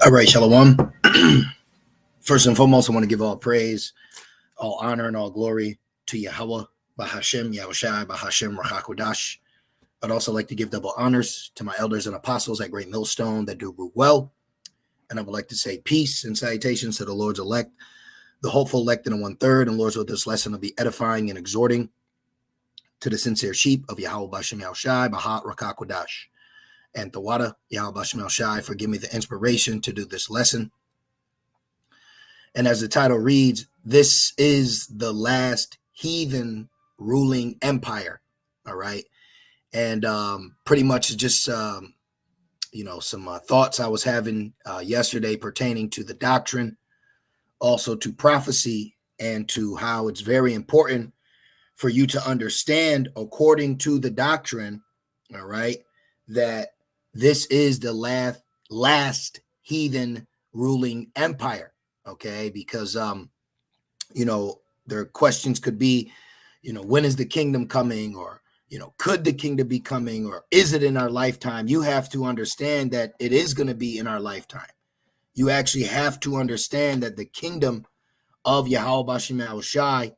All right, Shalom. First and foremost, I want to give all praise, all honor, and all glory to Yahweh, Bahashem, Yahushai, Bahashem, Rachakodash. I'd also like to give double honors to my elders and apostles at Great Millstone that do root well. And I would like to say peace and salutations to the Lord's elect, the hopeful elect in the 1/3, and Lord's, with this lesson will be edifying and exhorting to the sincere sheep of Yahweh, Bahashem, Yahushai, Bahat, Rachakodash. And Tawada, Yahweh, Bahashem, Yahushai, for giving me the inspiration to do this lesson. And as the title reads, this is the last heathen ruling empire. All right. And pretty much just, some thoughts I was having yesterday pertaining to the doctrine, also to prophecy, and to how it's very important for you to understand, according to the doctrine, all right, that this is the last heathen ruling empire. Okay, because their questions could be, when is the kingdom coming, or could the kingdom be coming, or is it in our lifetime? You have to understand that it is going to be in our lifetime. You actually have to understand that the kingdom of Yahweh Bashem Yahushai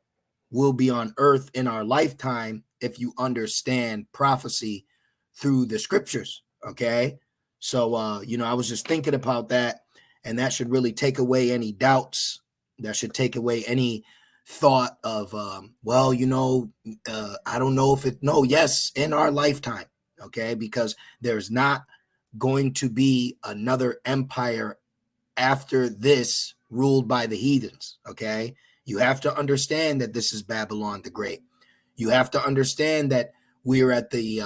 will be on earth in our lifetime if you understand prophecy through the scriptures. Okay, so I was just thinking about that. And that should really take away any doubts. That should take away any thought of, I don't know if yes, in our lifetime, okay? Because there's not going to be another empire after this ruled by the heathens, okay? You have to understand that this is Babylon the Great. You have to understand that we're at the,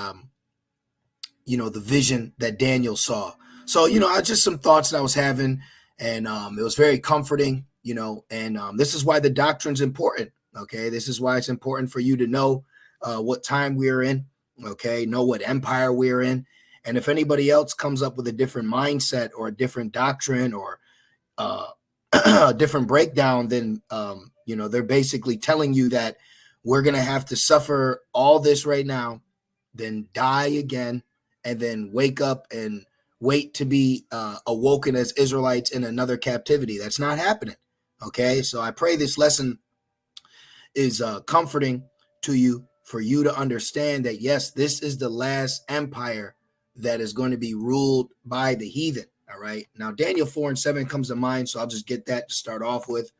the vision that Daniel saw. So, just some thoughts that I was having, and it was very comforting, and this is why the doctrine's important, okay? This is why it's important for you to know what time we're in, okay? Know what empire we're in. And if anybody else comes up with a different mindset or a different doctrine or a different breakdown, then, they're basically telling you that we're going to have to suffer all this right now, then die again, and then wake up and wait to be awoken as Israelites in another captivity. That's not happening. Okay, so I pray this lesson is comforting to you, for you to understand that, yes, this is the last empire that is going to be ruled by the heathen. All right, now Daniel 4:7 comes to mind, so I'll just get that to start off with.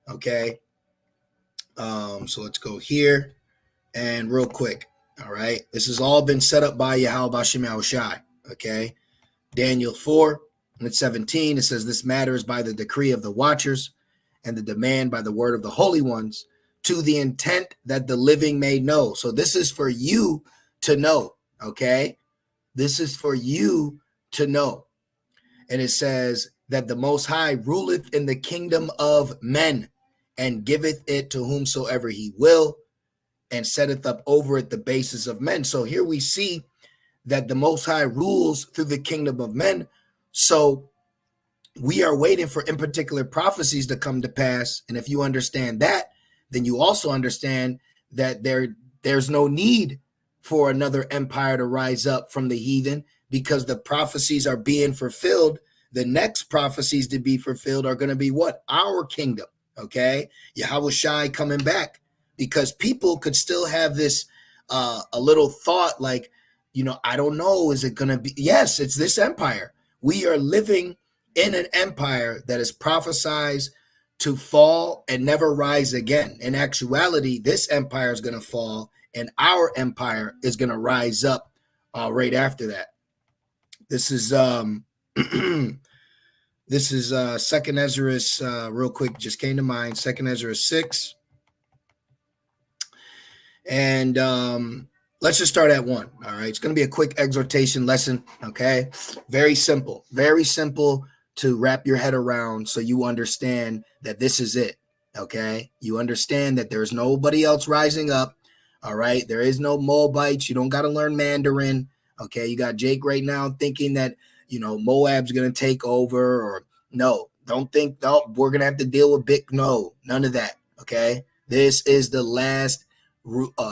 Okay, so let's go here and real quick. All right, this has all been set up by Yahweh Bashem Yahushai. Okay, Daniel 4:17, it says, this matter is by the decree of the watchers and the demand by the word of the holy ones, to the intent that the living may know. So this is for you to know, okay? This is for you to know. And it says that the Most High ruleth in the kingdom of men, and giveth it to whomsoever he will, and setteth up over it the basis of men. So here we see that the Most High rules through the kingdom of men. So we are waiting for in particular prophecies to come to pass. And if you understand that, then you also understand that there's no need for another empire to rise up from the heathen, because the prophecies are being fulfilled. The next prophecies to be fulfilled are going to be what? Our kingdom. Okay. Yahushai coming back, because people could still have this a little thought like, I don't know, is it going to be? Yes, it's this empire. We are living in an empire that is prophesied to fall and never rise again. In actuality, this empire is going to fall, and our empire is going to rise up right after that. This is Second Ezra, real quick, just came to mind. Second Ezra 6. And let's just start at 1. All right. It's going to be a quick exhortation lesson. Okay. Very simple to wrap your head around, so you understand that this is it. Okay. You understand that there's nobody else rising up. All right. There is no Moabites. You don't got to learn Mandarin. Okay. You got Jake right now thinking that, Moab's going to take over, or no, don't think, no, we're going to have to deal with no, none of that. Okay. This is the last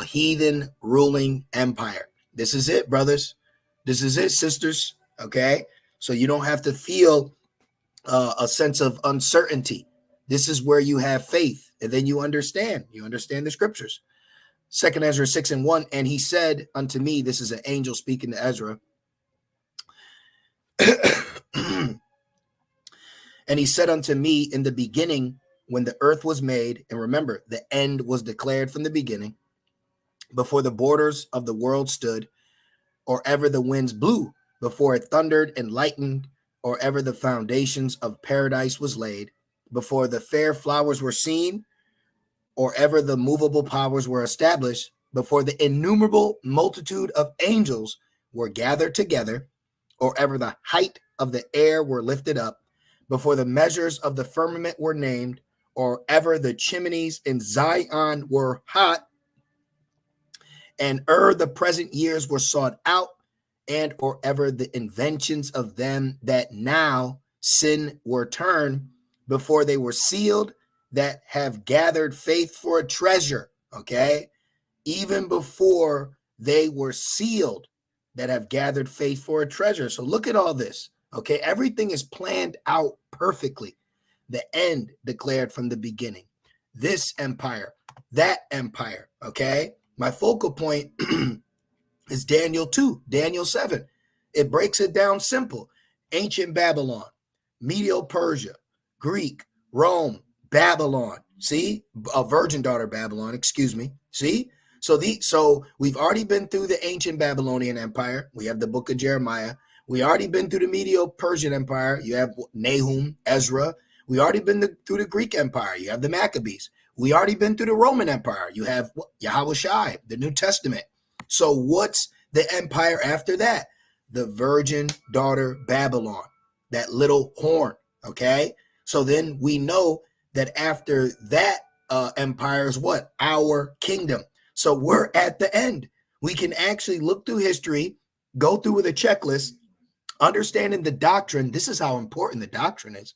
heathen ruling empire. This is it, brothers. This is it, sisters. Okay. So you don't have to feel a sense of uncertainty. This is where you have faith, and then you understand the scriptures. Second Ezra 6:1, and he said unto me, this is an angel speaking to Ezra. And he said unto me, in the beginning, when the earth was made, and remember, the end was declared from the beginning, before the borders of the world stood, or ever the winds blew, before it thundered and lightened, or ever the foundations of paradise was laid, before the fair flowers were seen, or ever the movable powers were established, before the innumerable multitude of angels were gathered together, or ever the height of the air were lifted up, before the measures of the firmament were named, or ever the chimneys in Zion were hot, and the present years were sought out, and or ever the inventions of them that now sin were turned, before they were sealed, that have gathered faith for a treasure. Okay, even before they were sealed, that have gathered faith for a treasure. So look at all this. Okay, everything is planned out perfectly. The end declared from the beginning. This empire, that empire. Okay, my focal point is Daniel 2, Daniel 7. It breaks it down simple. Ancient Babylon, Medo-Persia, Greek, Rome, Babylon. See? A virgin daughter Babylon, excuse me. See? So we've already been through the ancient Babylonian Empire. We have the book of Jeremiah. We already been through the Medo-Persian Empire. You have Nahum, Ezra. We already been through the Greek Empire. You have the Maccabees. We already been through the Roman Empire. You have Yahweh Shai, the New Testament. So what's the empire after that? The virgin daughter Babylon, that little horn. Okay. So then we know that after that empire is what? Our kingdom. So we're at the end. We can actually look through history, go through with a checklist, understanding the doctrine. This is how important the doctrine is.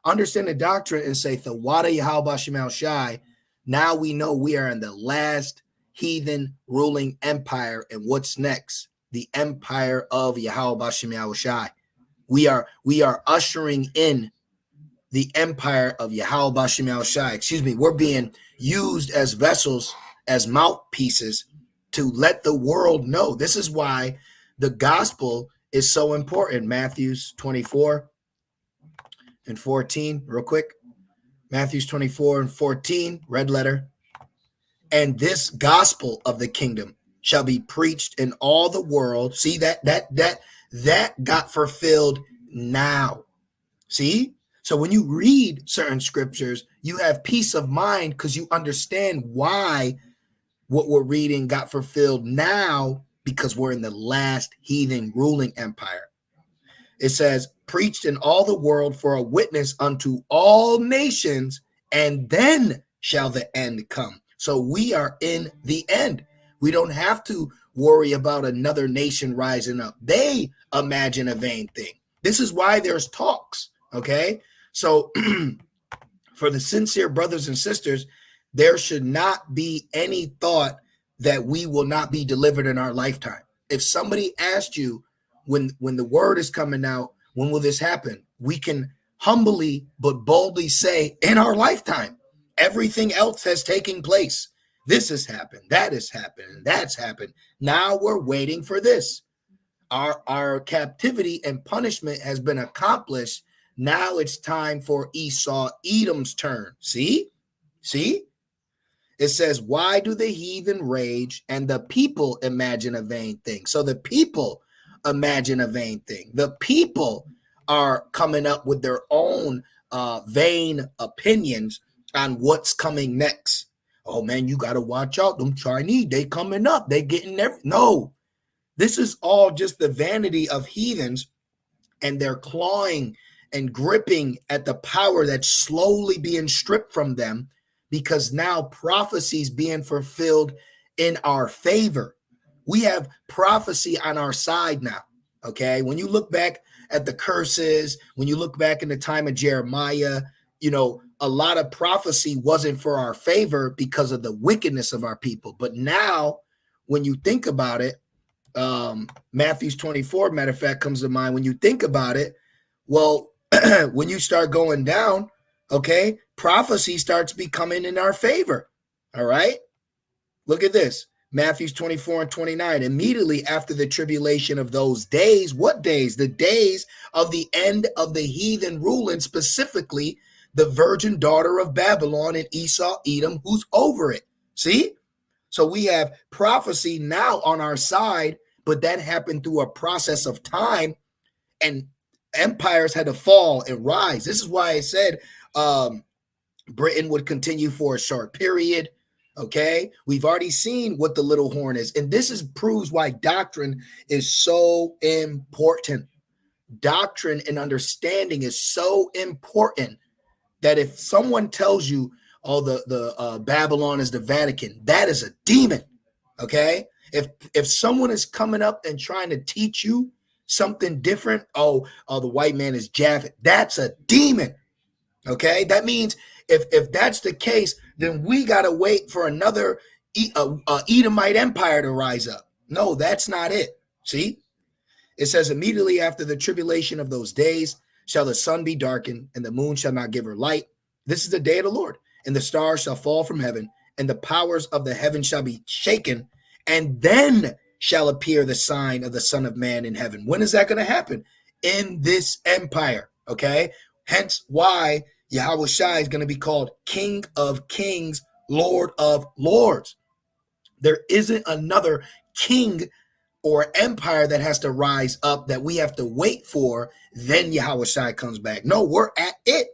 Understand the doctrine and say, Thawada Yahweh Shemal Shai. Now we know we are in the last heathen ruling empire. And what's next? The empire of Yahweh Shemal Shai. We are ushering in the empire of Yahweh Shemal Shai. Excuse me. We're being used as vessels, as mouthpieces to let the world know. This is why the gospel is so important. Matthew's 24 and 14, real quick. Matthew's 24 and 14, red letter. And this gospel of the kingdom shall be preached in all the world. See, that got fulfilled now. See? So when you read certain scriptures, you have peace of mind because you understand why what we're reading got fulfilled now, because we're in the last heathen ruling empire. It says, preached in all the world for a witness unto all nations, and then shall the end come. So we are in the end. We don't have to worry about another nation rising up. They imagine a vain thing. This is why there's talks. Okay. So for the sincere brothers and sisters, there should not be any thought that we will not be delivered in our lifetime. If somebody asked you when the word is coming out, when will this happen? We can humbly but boldly say, in our lifetime. Everything else has taken place. This has happened, that has happened, and that's happened. Now we're waiting for this. Our captivity and punishment has been accomplished. Now it's time for Esau, Edom's turn. See? It says, why do the heathen rage and the people imagine a vain thing? So the people imagine a vain thing. The people are coming up with their own vain opinions on what's coming next. Oh man, you got to watch out. Them Chinese, they coming up. They getting no. This is all just the vanity of heathens, and they're clawing and gripping at the power that's slowly being stripped from them, because now prophecy's being fulfilled in our favor. We have prophecy on our side now. Okay. When you look back at the curses, when you look back in the time of Jeremiah, a lot of prophecy wasn't for our favor because of the wickedness of our people. But now when you think about it, Matthew's 24, matter of fact, comes to mind. When you think about it, well, when you start going down, okay, prophecy starts becoming in our favor. All right. Look at this. Matthew 24 and 29. Immediately after the tribulation of those days, what days? The days of the end of the heathen ruling, specifically the virgin daughter of Babylon and Esau, Edom, who's over it. See? So we have prophecy now on our side, but that happened through a process of time, and empires had to fall and rise. This is why I said Britain would continue for a short period. Okay, we've already seen what the little horn is, and this proves why doctrine is so important. Doctrine and understanding is so important that if someone tells you, "Oh, the Babylon is the Vatican," that is a demon. Okay, if someone is coming up and trying to teach you something different, oh, the white man is Japhet, that's a demon. Okay, that means if that's the case, then we got to wait for another Edomite empire to rise up. No, that's not it. See, it says immediately after the tribulation of those days shall the sun be darkened and the moon shall not give her light. This is the day of the Lord, and the stars shall fall from heaven and the powers of the heaven shall be shaken, and then shall appear the sign of the Son of Man in heaven. When is that going to happen? In this empire. Okay, hence why Yahweh Shai is going to be called King of Kings, Lord of Lords. There isn't another king or empire that has to rise up that we have to wait for, then Yahweh Shai comes back. No, we're at it.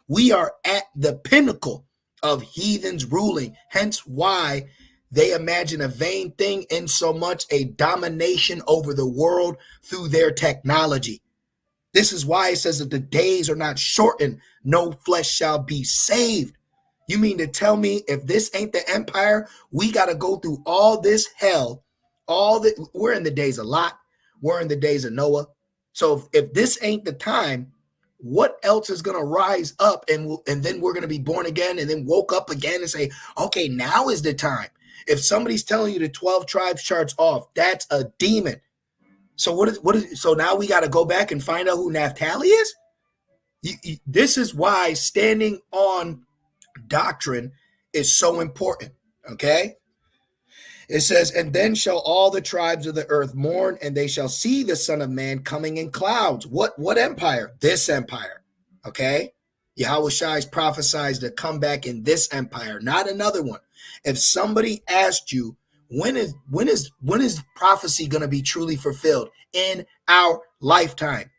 We are at the pinnacle of heathens ruling. Hence why they imagine a vain thing in so much a domination over the world through their technology. This is why it says that the days are not shortened, no flesh shall be saved. You mean to tell me if this ain't the empire, we got to go through all this hell, we're in the days of Lot, we're in the days of Noah. So if this ain't the time, what else is going to rise up and then we're going to be born again and then woke up again and say, okay, now is the time. If somebody's telling you the 12 tribes charts off, that's a demon. So so now we got to go back and find out who Naphtali is? This is why standing on doctrine is so important, okay? It says, and then shall all the tribes of the earth mourn, and they shall see the Son of Man coming in clouds. What empire? This empire, okay? Yahweh Shai prophesies to come back in this empire, not another one. If somebody asked you, when is prophecy going to be truly fulfilled? In our lifetime.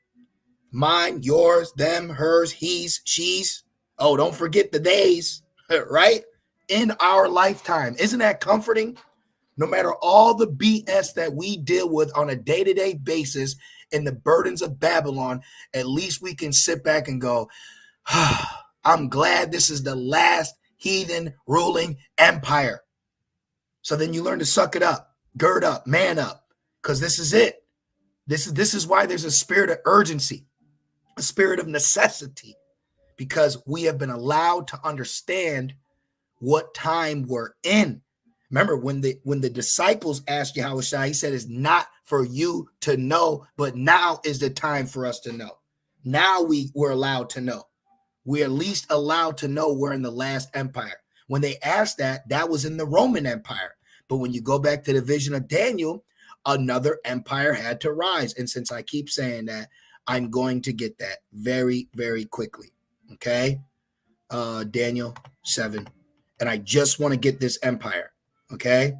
Mine, yours, them, hers, he's, she's. Oh, don't forget the days, right? In our lifetime. Isn't that comforting? No matter all the BS that we deal with on a day-to-day basis and the burdens of Babylon, at least we can sit back and go, I'm glad this is the last heathen ruling empire. So then you learn to suck it up, gird up, man up, because this is it. This is why there's a spirit of urgency, a spirit of necessity, because we have been allowed to understand what time we're in. Remember, when the disciples asked Yahweh Shai, he said, it's not for you to know, but now is the time for us to know. Now we're allowed to know. We're at least allowed to know we're in the last empire. When they asked that was in the Roman Empire. But when you go back to the vision of Daniel, another empire had to rise. And since I keep saying that, I'm going to get that very, very quickly. Okay? Daniel 7. And I just want to get this empire. Okay?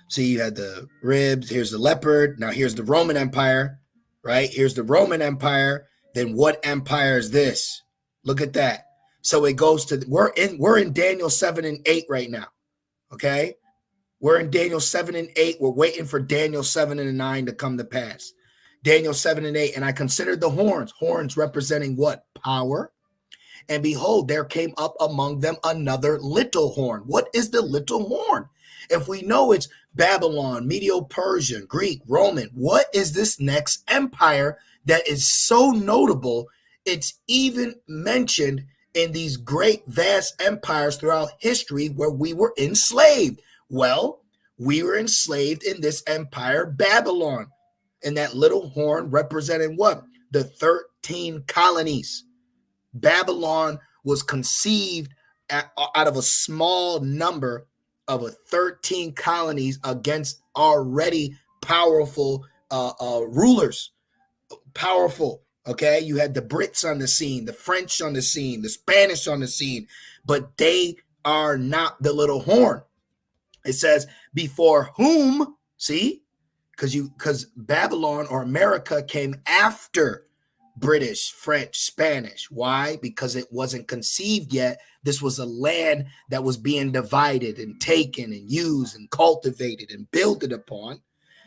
See, you had the ribs. Here's the leopard. Now here's the Roman Empire. Right? Here's the Roman Empire. Then what empire is this? Look at that. So it goes to, we're in Daniel 7 and 8 right now. Okay? We're in Daniel 7 and 8. We're waiting for Daniel 7 and 9 to come to pass. Daniel 7 and 8. And I considered the horns representing what? Power. And behold, there came up among them another little horn. What is the little horn? If we know it's Babylon, Medo-Persian, Greek, Roman, what is this next empire that is so notable? It's even mentioned in these great vast empires throughout history where we were enslaved. Well, we were enslaved in this empire, Babylon. And that little horn represented what? the 13 colonies. Babylon was conceived out of a small number of 13 colonies against already powerful rulers. Powerful. Okay. You had the Brits on the scene, the French on the scene, the Spanish on the scene, but they are not the little horn. It says, before whom, see, because Babylon or America came after British, French, Spanish. Why? Because it wasn't conceived yet. This was a land that was being divided and taken and used and cultivated and builded upon,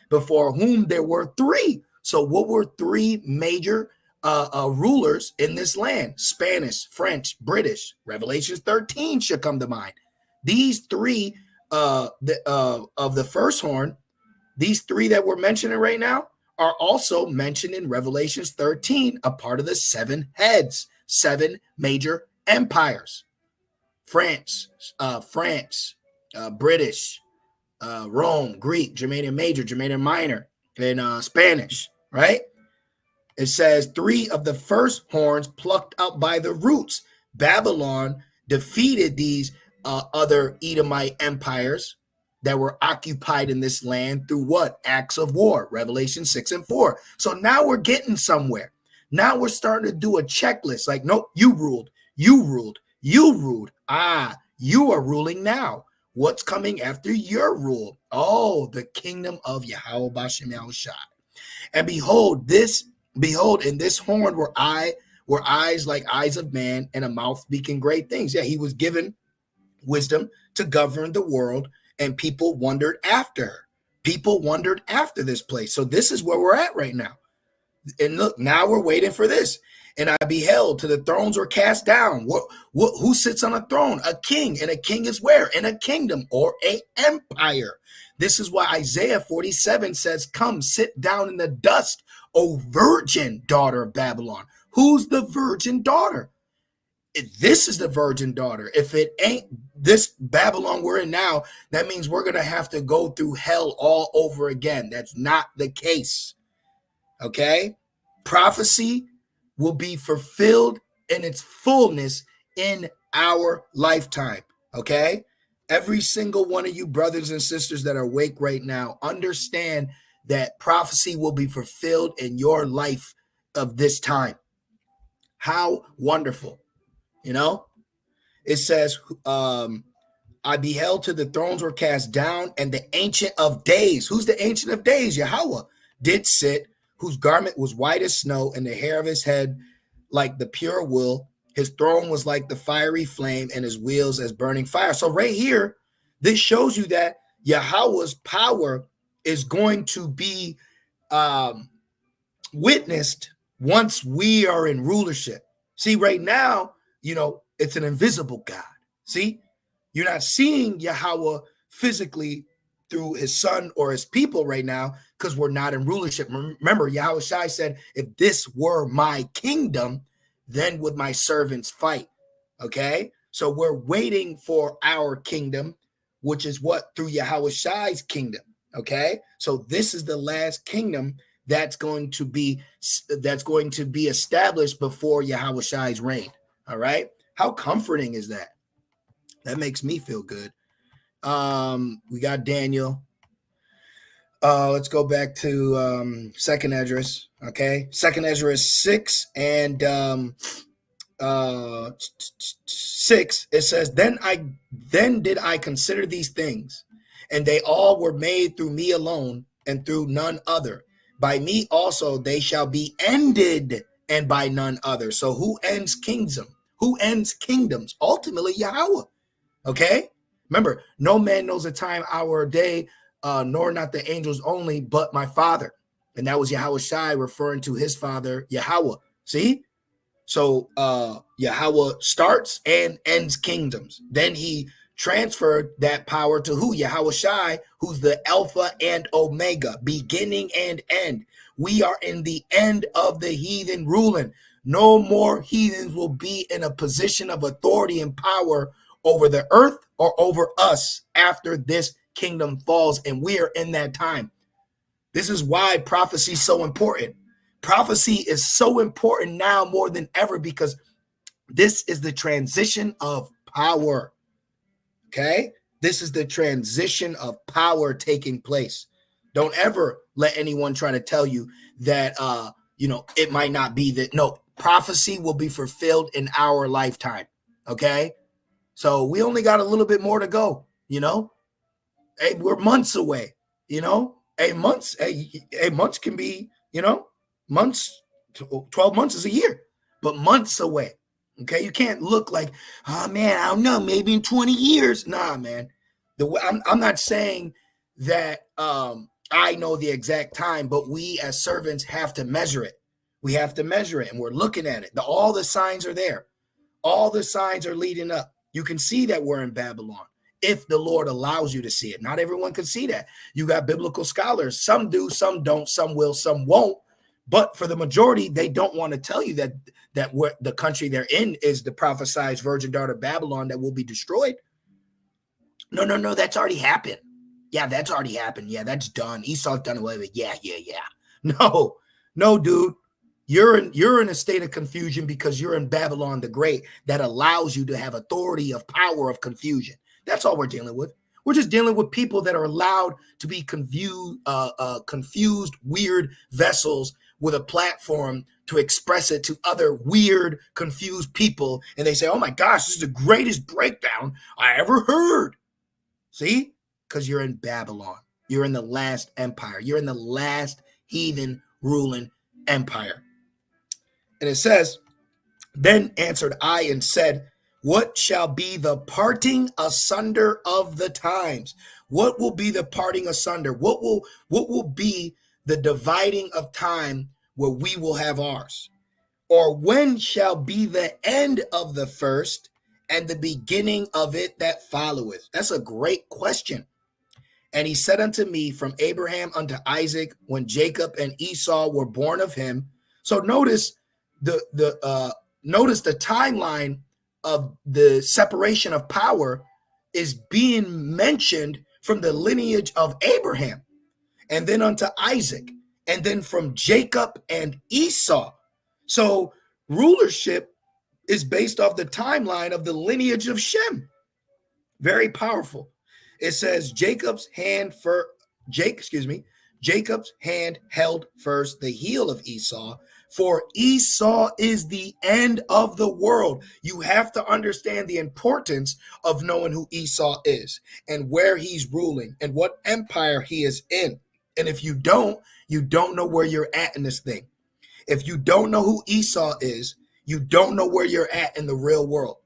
before whom there were three. So what were three major rulers in this land? Spanish, French, British. Revelation 13 should come to mind. These three of the first horn, these three that we're mentioning right now, are also mentioned in Revelations 13, a part of the seven heads, seven major empires. France, British, Rome, Greek, Germanian Major, Germanian Minor, and Spanish, right? It says three of the first horns plucked out by the roots. Babylon defeated these other Edomite empires that were occupied in this land through what? Acts of war, Revelation 6 and 4. So now we're getting somewhere. Now we're starting to do a checklist. Like, nope, you ruled, you ruled, you ruled. You are ruling now. What's coming after your rule? Oh, the kingdom of Yahweh Bashem Yahushai. And behold, in this horn were eyes like eyes of man, and a mouth speaking great things. Yeah, he was given wisdom to govern the world, and people wondered after her. People wondered after this place. So this is where we're at right now. And look, now we're waiting for this. And I beheld, till the thrones were cast down. Who sits on a throne? A king. And a king is where? In a kingdom or a empire. This is why Isaiah 47 says, come sit down in the dust, O virgin daughter of Babylon. Who's the virgin daughter? This is the virgin daughter. If it ain't this Babylon we're in now, that means we're going to have to go through hell all over again. That's not the case. Okay? Prophecy will be fulfilled in its fullness in our lifetime. Okay? Every single one of you brothers and sisters that are awake right now, understand that prophecy will be fulfilled in your life of this time. How wonderful. You know, it says, I beheld till the thrones were cast down, and the Ancient of Days. Who's the Ancient of Days? Yahweh did sit, whose garment was white as snow, and the hair of his head like the pure wool. His throne was like the fiery flame, and his wheels as burning fire. So right here, this shows you that Yahweh's power is going to be witnessed once we are in rulership. See, right now, it's an invisible God. See, you're not seeing Yahweh physically through his son or his people right now because we're not in rulership. Remember, Yahweh Shai said, if this were my kingdom, then would my servants fight. Okay, so we're waiting for our kingdom, which is what? Through Yahweh Shai's kingdom. Okay, so this is the last kingdom that's going to be established before Yahweh Shai's reign. All right, how comforting is that? That makes me feel good. We got Daniel. Let's go back to Second Esdras. Okay, Second Esdras 6 and 6. It says, then did I consider these things, and they all were made through me alone, and through none other. By me also they shall be ended, and by none other. So who ends kingdom? Who ends kingdoms? Ultimately, Yahweh. Okay? Remember, no man knows a time, hour, or day, nor not the angels only, but my Father. And that was Yahweh Shai referring to his father, Yahweh. See? So Yahweh starts and ends kingdoms. Then he transferred that power to who? Yahweh Shai, who's the Alpha and Omega, beginning and end. We are in the end of the heathen ruling. No more heathens will be in a position of authority and power over the earth or over us after this kingdom falls, and we are in that time. This is why prophecy is so important. Prophecy is so important now more than ever because this is the transition of power. Okay? This is the transition of power taking place. Don't ever let anyone try to tell you that it might not be that. No, prophecy will be fulfilled in our lifetime. Okay? So we only got a little bit more to go, Hey, we're months away, months can be, months, 12 months is a year, but months away. Okay, you can't look like, oh man, I don't know, maybe in 20 years. Nah, man. I'm not saying that I know the exact time, but we as servants have to measure it. We have to measure it, and we're looking at it. All the signs are there. All the signs are leading up. You can see that we're in Babylon if the Lord allows you to see it. Not everyone can see that. You got biblical scholars. Some do, some don't, some will, some won't. But for the majority, they don't want to tell you that what the country they're in is the prophesied virgin daughter Babylon that will be destroyed. No, that's already happened. Yeah, that's already happened. Yeah, that's done. Esau's done away with it. Yeah. No, dude. You're in a state of confusion because you're in Babylon the Great that allows you to have authority of power of confusion. That's all we're dealing with. We're just dealing with people that are allowed to be confused, weird vessels with a platform to express it to other weird, confused people. And they say, oh my gosh, this is the greatest breakdown I ever heard. See? Because you're in Babylon. You're in the last empire. You're in the last heathen ruling empire. And it says, then answered I and said, what shall be the parting asunder of the times? What will be the parting asunder? What will be the dividing of time where we will have ours? Or when shall be the end of the first and the beginning of it that followeth? That's a great question. And he said unto me, from Abraham unto Isaac, when Jacob and Esau were born of him. So notice the timeline of the separation of power is being mentioned from the lineage of Abraham, and then unto Isaac, and then from Jacob and Esau. So rulership is based off the timeline of the lineage of Shem. Very powerful. It says Jacob's hand held first the heel of Esau, for Esau is the end of the world. You have to understand the importance of knowing who Esau is and where he's ruling and what empire he is in. And if you don't know where you're at in this thing. If you don't know who Esau is, you don't know where you're at in the real world.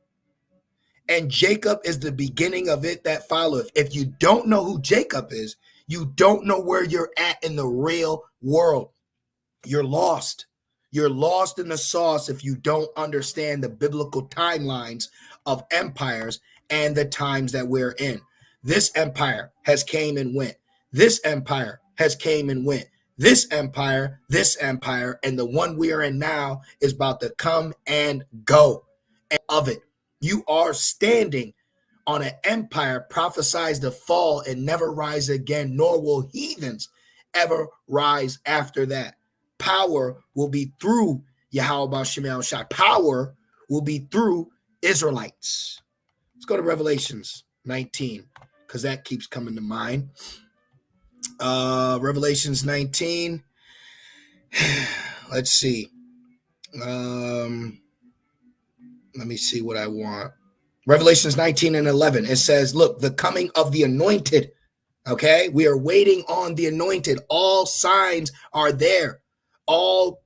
And Jacob is the beginning of it that followeth. If you don't know who Jacob is, you don't know where you're at in the real world. You're lost. You're lost in the sauce if you don't understand the biblical timelines of empires and the times that we're in. This empire has came and went. This empire has came and went. This empire, and the one we are in now is about to come and go. And of it, you are standing on an empire prophesied to fall and never rise again, nor will heathens ever rise after that. Power will be through Yahweh Shemel Shai. Power will be through Israelites. Let's go to Revelations 19, because that keeps coming to mind. Revelations 19. Let's see. Let me see what I want. Revelations 19 and 11. It says, look, the coming of the anointed. Okay. We are waiting on the anointed. All signs are there. All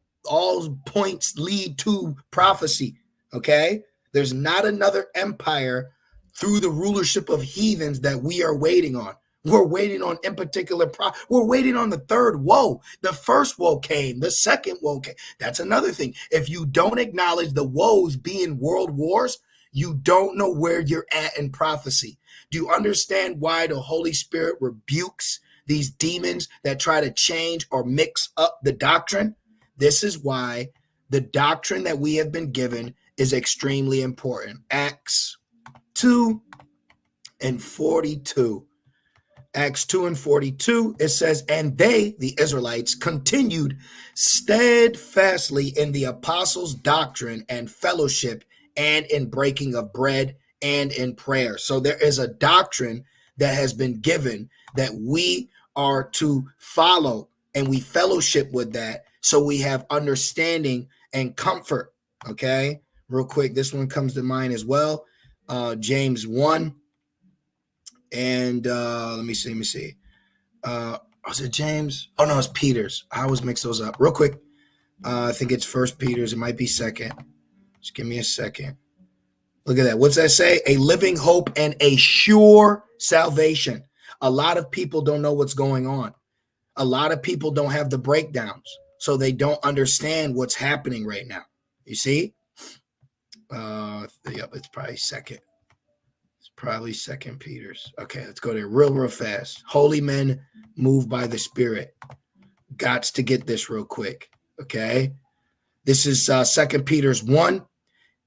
points lead to prophecy. Okay. There's not another empire through the rulership of heathens that we are waiting on. We're waiting on in particular. We're waiting on the third woe. The first woe came. The second woe came. That's another thing. If you don't acknowledge the woes being world wars, you don't know where you're at in prophecy. Do you understand why the Holy Spirit rebukes these demons that try to change or mix up the doctrine? This is why the doctrine that we have been given is extremely important. Acts 2 and 42. Acts 2:42, it says, and they, the Israelites, continued steadfastly in the apostles' doctrine and fellowship, and in breaking of bread, and in prayer. So there is a doctrine that has been given that we are to follow, and we fellowship with that, so we have understanding and comfort. Okay, real quick, this one comes to mind as well. James 1, and let me see. Was it James? Oh no, it's Peter's. I always mix those up. Real quick, I think it's First Peter's. It might be second. Just give me a second. Look at that. What's that say? A living hope and a sure salvation. A lot of people don't know what's going on. A lot of people don't have the breakdowns, so they don't understand what's happening right now. You see? Yep, it's probably second. It's probably Second Peter's. Okay, let's go there real fast. Holy men moved by the Spirit. Gots to get this real quick. Okay, this is Second Peter's 1.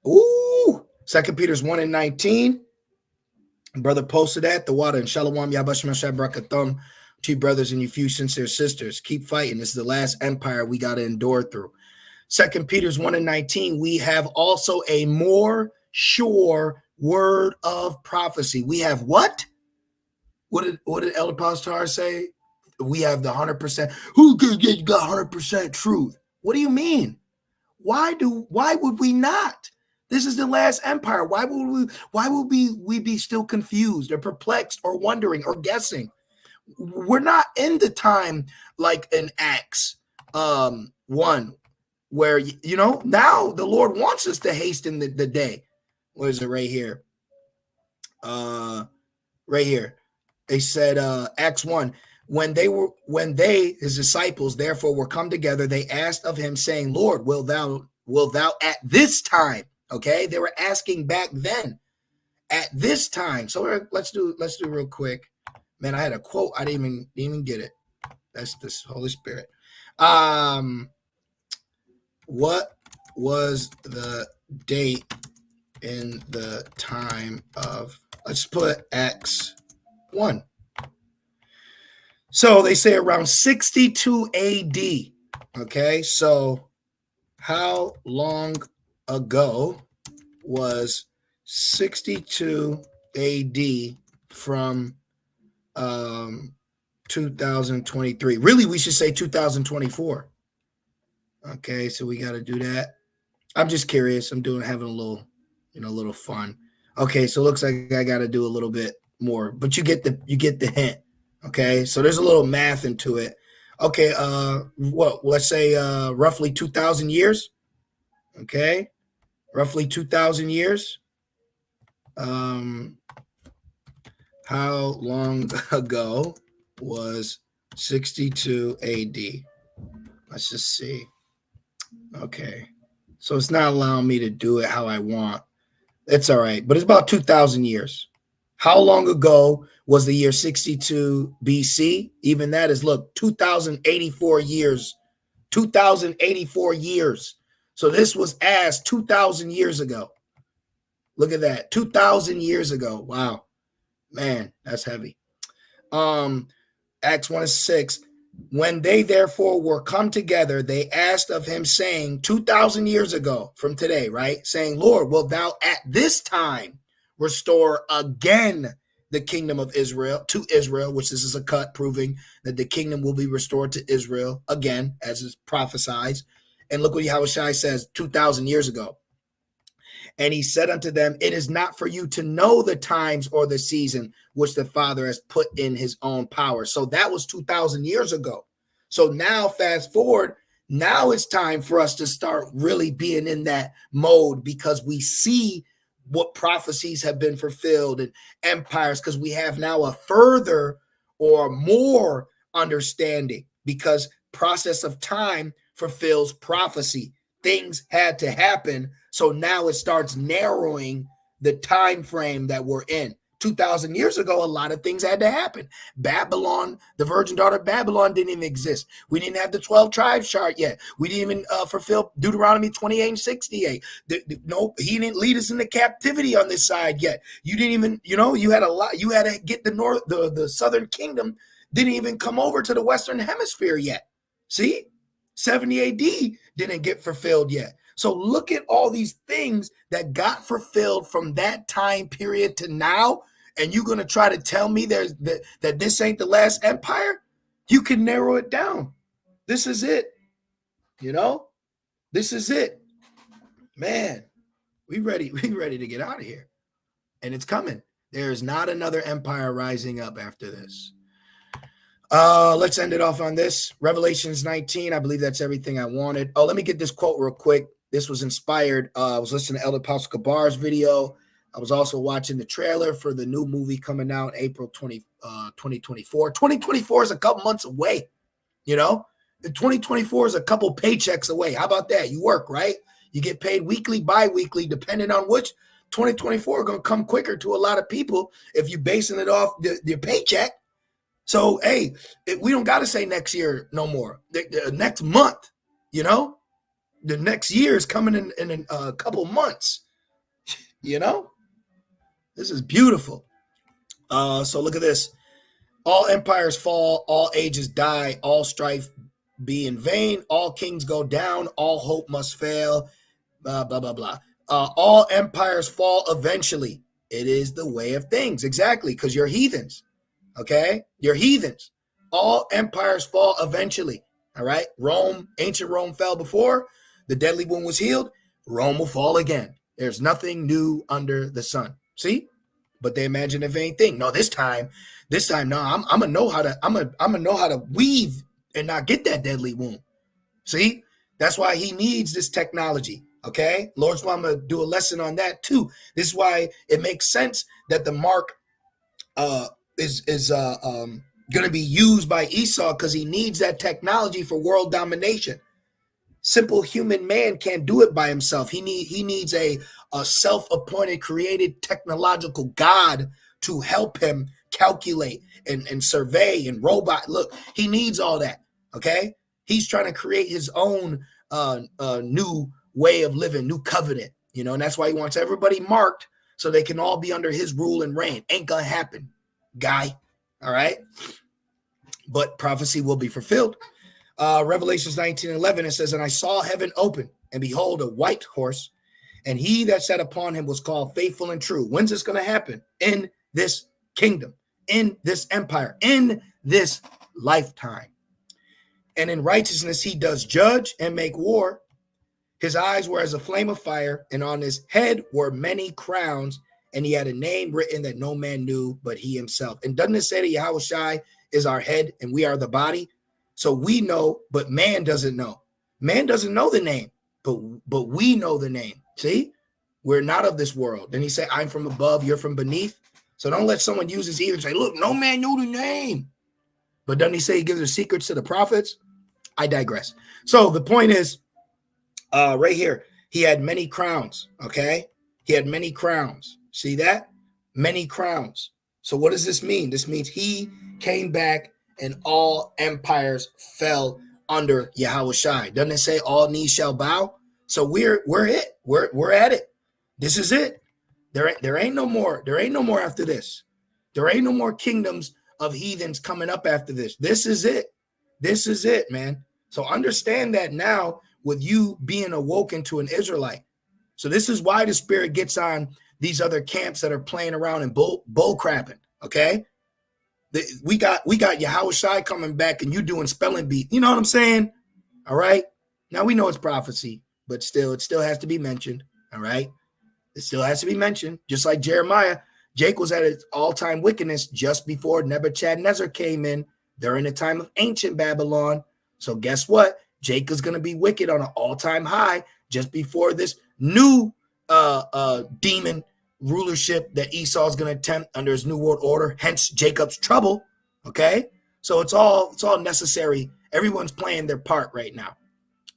Ooh, Second Peter's 1 and 19. Brother posted that. The water and Shalom Yabashim Brakathum to you brothers and you few sincere sisters. Keep fighting. This is the last empire we got to endure through. Second Peter's 1 and 19. We have also a more sure word of prophecy. We have what? What did Elder Pastor say? We have the 100%. Who got 100% truth? What do you mean? Why would we not? This is the last empire. Why would we be still confused or perplexed or wondering or guessing? We're not in the time like in Acts 1, where now the Lord wants us to hasten the day. What is it right here? Right here. They said Acts 1. When they, his disciples, therefore were come together, they asked of him, saying, Lord, will thou at this time? Okay, they were asking back then, at this time. So let's do real quick. Man, I had a quote. I didn't even get it. That's this Holy Spirit. What was the date in the time of? Let's put Acts 1. So they say around 62 AD. Okay, so how long ago was 62 AD from 2023? Really, we should say 2024. Okay, so we got to do that. I'm just curious. I'm having a little fun. Okay, so it looks like I got to do a little bit more, but you get the hint. Okay, so there's a little math into it. Okay, let's say roughly 2,000 years. Okay, roughly 2,000 years. How long ago was 62 AD? Let's just see. Okay, so it's not allowing me to do it how I want. It's all right, but it's about 2,000 years. How long ago was the year 62 BC? Even that is, 2,084 years. 2,084 years. So this was asked 2,000 years ago. Look at that. 2,000 years ago. Wow. Man, that's heavy. Acts 1:6. When they therefore were come together, they asked of him, saying, 2,000 years ago from today, right? Saying, Lord, wilt thou at this time restore again the kingdom of Israel to Israel, which this is a cut proving that the kingdom will be restored to Israel again, as is prophesied. And look what Yahushua says 2,000 years ago. And he said unto them, it is not for you to know the times or the season which the Father has put in his own power. So that was 2,000 years ago. So now fast forward, now it's time for us to start really being in that mode, because we see what prophecies have been fulfilled and empires, because we have now a further or more understanding, because process of time fulfills prophecy. Things had to happen. So now it starts narrowing the time frame that we're in 2,000 years ago, a lot of things had to happen. Babylon, the virgin daughter of Babylon didn't even exist. We didn't have the 12 tribes chart yet. We didn't even fulfill Deuteronomy 28 and 68. No, he didn't lead us into captivity on this side yet. You didn't even, you had a lot. You had to get the southern kingdom didn't even come over to the Western hemisphere yet. See, 70 AD didn't get fulfilled yet. So look at all these things that got fulfilled from that time period to now, and you're going to try to tell me that this ain't the last empire? You can narrow it down. This is it. This is it. Man, we ready to get out of here. And it's coming. There is not another empire rising up after this. Let's end it off on this. Revelations 19. I believe that's everything I wanted. Oh, let me get this quote real quick. This was inspired. I was listening to Elder Apostle Kabar's video. I was also watching the trailer for the new movie coming out April 2024. 2024 is a couple months away. The 2024 is a couple paychecks away. How about that? You work, right? You get paid weekly, bi-weekly, depending on which. 2024 going to come quicker to a lot of people if you're basing it off your paycheck. So, hey, we don't got to say next year no more. The next month, the next year is coming in a couple months. This is beautiful. So look at this. All empires fall, all ages die, all strife be in vain, all kings go down, all hope must fail, blah, blah, blah, blah. All empires fall eventually. It is the way of things. Exactly, because you're heathens. Okay? You're heathens. All empires fall eventually. All right? Ancient Rome fell before. The deadly wound was healed. Rome will fall again. There's nothing new under the sun. See? But they imagine a vain thing. No, this time, no, I'm gonna know how to weave and not get that deadly wound. See? That's why he needs this technology. Okay? Lord's why I'm gonna do a lesson on that too. This is why it makes sense that the mark is gonna be used by Esau, because he needs that technology for world domination. Simple human man can't do it by himself. He needs a self-appointed, created technological God to help him calculate and survey and robot. Look, he needs all that. Okay, he's trying to create his own new way of living, new covenant. And that's why he wants everybody marked so they can all be under his rule and reign. Ain't gonna happen, guy. All right, but prophecy will be fulfilled. Revelations 19:11, it says, and I saw heaven open, and behold, a white horse, and he that sat upon him was called Faithful and True. When's this going to happen? In this kingdom, in this empire, in this lifetime. And in righteousness he does judge and make war. His eyes were as a flame of fire, and on his head were many crowns, and he had a name written that no man knew but he himself. And doesn't it say that Yahushua is our head and we are the body? So we know, but man doesn't know. Man doesn't know the name, but we know the name. See, we're not of this world. Then he said, I'm from above, you're from beneath. So don't let someone use his ear and say, look, no man knew the name. But doesn't he say he gives the secrets to the prophets? I digress. So the point is, right here, he had many crowns. Okay, he had many crowns. See that? Many crowns. So what does this mean? This means he came back and all empires fell under Yahushua. Doesn't it say all knees shall bow? So we're it. We're at it. This is it. There ain't no more. There ain't no more after this. There ain't no more kingdoms of heathens coming up after this. This is it. This is it, man. So understand that now with you being awoken to an Israelite. So this is why the Spirit gets on these other camps that are playing around and bull crapping. Okay. We got Yahushua coming back and you doing spelling bee. You know what I'm saying? All right. Now we know it's prophecy, but still, it still has to be mentioned. All right. It still has to be mentioned. Just like Jeremiah, Jake was at its all-time wickedness just before Nebuchadnezzar came in during the time of ancient Babylon. So guess what? Jake is going to be wicked on an all-time high just before this new demon rulership that Esau is going to attempt under his new world order, hence Jacob's trouble. Okay, so it's all necessary. Everyone's playing their part right now,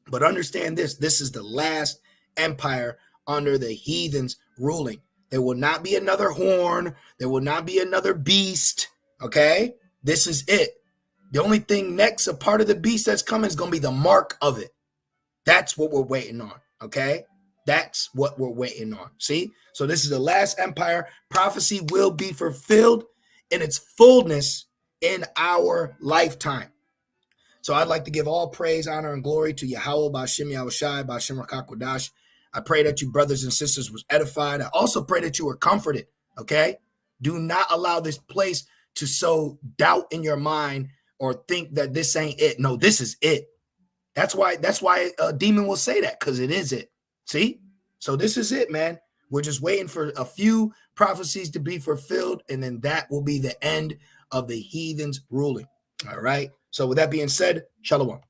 but understand this is the last empire under the heathens ruling. There will not be another horn. There will not be another beast. Okay? This is it. The only thing next, a part of the beast that's coming is going to be the mark of it. That's what we're waiting on. Okay? That's what we're waiting on. See? So this is the last empire. Prophecy will be fulfilled in its fullness in our lifetime. So I'd like to give all praise, honor, and glory to Yahweh, Ba'ashem Yahushai, Ba'ashem Rakakwadash. I pray that you brothers and sisters was edified. I also pray that you were comforted, okay? Do not allow this place to sow doubt in your mind or think that this ain't it. No, this is it. That's why a demon will say that, because it is it. See? So this is it, man. We're just waiting for a few prophecies to be fulfilled, and then that will be the end of the heathens ruling. All right? So with that being said, shalom.